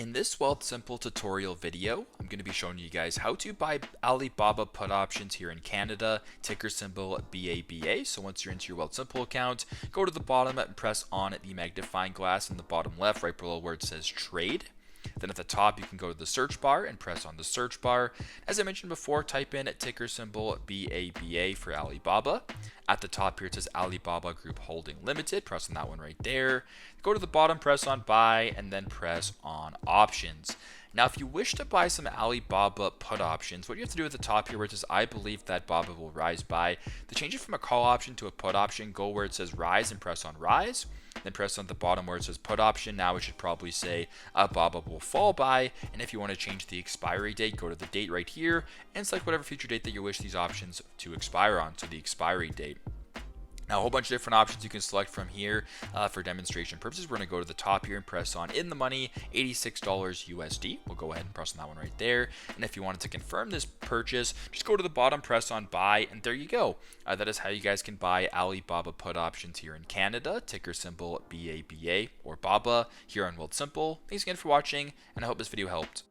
In this Wealthsimple tutorial video, I'm going to be showing you guys how to buy Alibaba put options here in Canada, ticker symbol BABA. So once you're into your Wealthsimple account, go to the bottom and press on the magnifying glass in the bottom left, right below where it says trade. Then at the top, you can go to the search bar and press on the search bar. As I mentioned before, type in ticker symbol BABA for Alibaba. At the top here, it says Alibaba Group Holding Limited. Press on that one right there. Go to the bottom, press on buy, and then press on options. Now, if you wish to buy some Alibaba put options, what you have to do at the top here, where it says, I believe that Baba will rise by, to change it from a call option to a put option, go where it says rise and press on rise. Then press on the bottom where it says put option. Now it should probably say Baba will fall by. And if you want to change the expiry date, go to the date right here and select whatever future date that you wish these options to expire on, so the expiry date. Now, a whole bunch of different options you can select from here for demonstration purposes. We're going to go to the top here and press on in the money, $86 USD. We'll go ahead and press on that one right there. And if you wanted to confirm this purchase, just go to the bottom, press on buy, and there you go. That is how you guys can buy Alibaba put options here in Canada, ticker symbol BABA or BABA here on Wealthsimple. Thanks again for watching, and I hope this video helped.